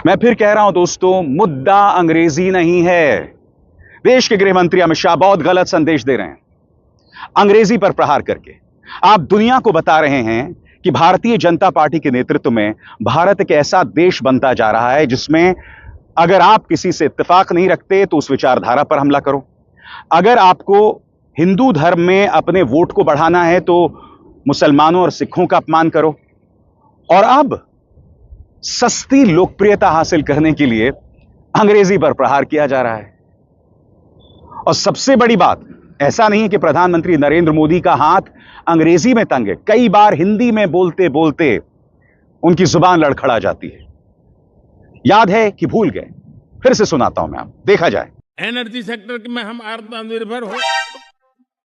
मैं फिर कह रहा हूं दोस्तों, मुद्दा अंग्रेजी नहीं है। देश के गृह मंत्री अमित शाह बहुत गलत संदेश दे रहे हैं अंग्रेजी पर प्रहार करके। आप दुनिया को बता रहे हैं कि भारतीय जनता पार्टी के नेतृत्व में भारत एक ऐसा देश बनता जा रहा है जिसमें अगर आप किसी से इत्तेफाक नहीं रखते तो उस विचारधारा पर हमला करो। अगर आपको हिंदू धर्म में अपने वोट को बढ़ाना है तो मुसलमानों और सिखों का अपमान करो। और अब सस्ती लोकप्रियता हासिल करने के लिए अंग्रेजी पर प्रहार किया जा रहा है। और सबसे बड़ी बात, ऐसा नहीं है कि प्रधानमंत्री नरेंद्र मोदी का हाथ अंग्रेजी में तंग है। कई बार हिंदी में बोलते बोलते उनकी जुबान लड़खड़ा जाती है। याद है कि भूल गए? फिर से सुनाता हूं मैं, आप देखा जाए। एनर्जी सेक्टर में हम आत्मनिर्भर हो,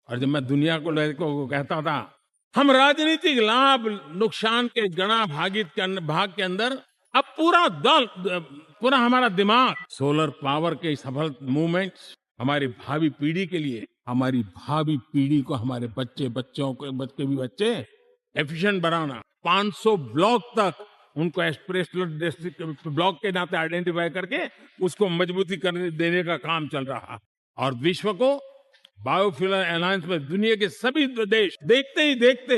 और जब मैं दुनिया को कहता था हम राजनीतिक लाभ नुकसान के गणा भाग के अंदर अब पूरा हमारा दिमाग सोलर पावर के सफल मूवमेंट्स हमारी भावी पीढ़ी के लिए, हमारी भावी पीढ़ी को, हमारे बच्चे एफिशिएंट बनाना, 500 ब्लॉक तक उनको एस्पिरेशनल डिस्ट्रिक्ट ब्लॉक के नाते आइडेंटिफाई करके उसको मजबूती करने देने का काम चल रहा। और विश्व को बायोफ्यूल अलायंस में दुनिया के सभी देश देखते ही देखते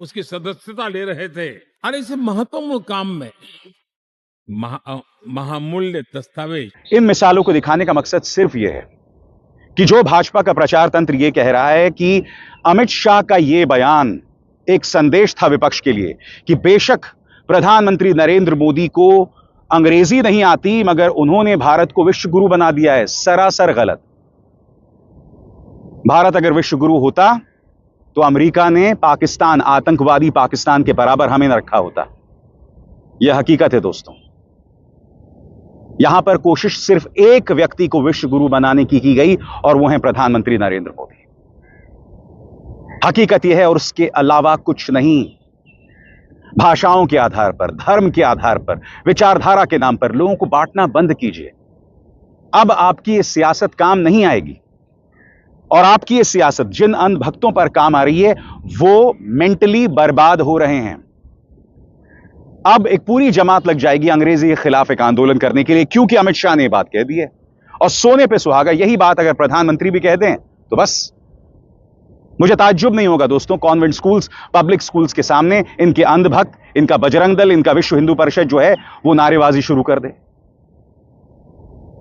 उसकी सदस्यता ले रहे थे। और इस महत्वपूर्ण काम में महामूल्य दस्तावेज। इन मिसालों को दिखाने का मकसद सिर्फ यह है कि जो भाजपा का प्रचार तंत्र यह कह रहा है कि अमित शाह का यह बयान एक संदेश था विपक्ष के लिए कि बेशक प्रधानमंत्री नरेंद्र मोदी को अंग्रेजी नहीं आती मगर उन्होंने भारत को विश्व गुरु बना दिया है, सरासर गलत। भारत अगर विश्व गुरु होता तो अमेरिका ने पाकिस्तान, आतंकवादी पाकिस्तान के बराबर हमें न रखा होता। यह हकीकत है दोस्तों। यहां पर कोशिश सिर्फ एक व्यक्ति को विश्व गुरु बनाने की गई और वो है प्रधानमंत्री नरेंद्र मोदी। हकीकत यह है और उसके अलावा कुछ नहीं। भाषाओं के आधार पर, धर्म के आधार पर, विचारधारा के नाम पर लोगों को बांटना बंद कीजिए। अब आपकी ये सियासत काम नहीं आएगी। और आपकी ये सियासत जिन अंधभक्तों पर काम आ रही है वो मेंटली बर्बाद हो रहे हैं। अब एक पूरी जमात लग जाएगी अंग्रेजी के खिलाफ एक आंदोलन करने के लिए, क्योंकि अमित शाह ने यह बात कह दी है। और सोने पे सुहागा यही बात अगर प्रधानमंत्री भी कह दें तो बस मुझे ताज्जुब नहीं होगा दोस्तों, कॉन्वेंट स्कूल्स, पब्लिक स्कूल्स के सामने इनके अंधभक्त, इनका बजरंग दल, इनका विश्व हिंदू परिषद जो है वो नारेबाजी शुरू कर दे।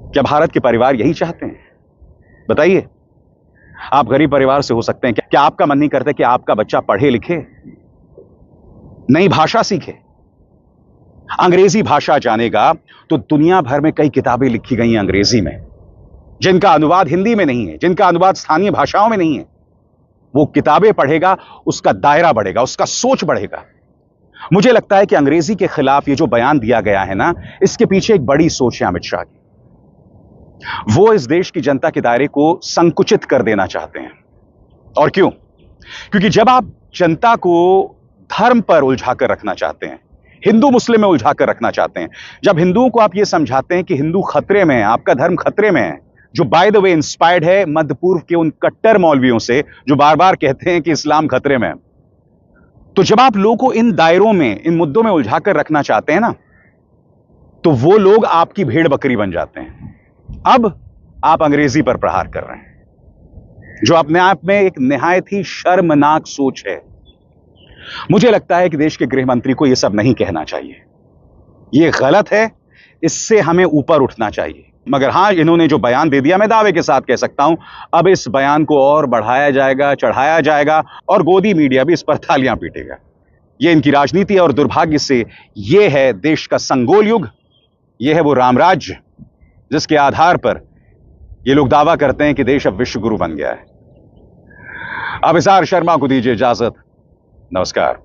क्या भारत के परिवार यही चाहते हैं? बताइए। आप गरीब परिवार से हो सकते हैं, क्या आपका मन नहीं करता कि आपका बच्चा पढ़े लिखे, नई भाषा सीखे? अंग्रेजी भाषा जानेगा तो दुनिया भर में कई किताबें लिखी गई हैं अंग्रेजी में, जिनका अनुवाद हिंदी में नहीं है, जिनका अनुवाद स्थानीय भाषाओं में नहीं है। वो किताबें पढ़ेगा, उसका दायरा बढ़ेगा, उसका सोच बढ़ेगा। मुझे लगता है कि अंग्रेजी के खिलाफ ये जो बयान दिया गया है ना, इसके पीछे एक बड़ी सोच है अमित शाह की। वो इस देश की जनता के दायरे को संकुचित कर देना चाहते हैं। और क्यों? क्योंकि जब आप जनता को धर्म पर उलझाकर रखना चाहते हैं, हिंदू मुस्लिम में उलझाकर रखना चाहते हैं, जब हिंदुओं को आप ये समझाते हैं कि हिंदू खतरे में है, आपका धर्म खतरे में है, जो बाय द वे इंस्पायर्ड है मध्य पूर्व के उन कट्टर मौलवियों से जो बार बार कहते हैं कि इस्लाम खतरे में है, तो जब आप लोगों को इन दायरों में, इन मुद्दों में उलझाकर रखना चाहते हैं ना, तो वो लोग आपकी भेड़ बकरी बन जाते हैं। अब आप अंग्रेजी पर प्रहार कर रहे हैं, जो अपने आप में एक निहायत ही शर्मनाक सोच है। मुझे लगता है कि देश के गृह मंत्री को यह सब नहीं कहना चाहिए। यह गलत है, इससे हमें ऊपर उठना चाहिए। मगर हां, इन्होंने जो बयान दे दिया, मैं दावे के साथ कह सकता हूं, अब इस बयान को और बढ़ाया जाएगा, चढ़ाया जाएगा और गोदी मीडिया भी इस पर तालियां पीटेगा। यह इनकी राजनीति और दुर्भाग्य से यह है देश का संगोल युग, यह है वो रामराज्य जिसके आधार पर ये लोग दावा करते हैं कि देश अब विश्व गुरु बन गया है। अभिसार शर्मा को दीजिए इजाजत। नमस्कार।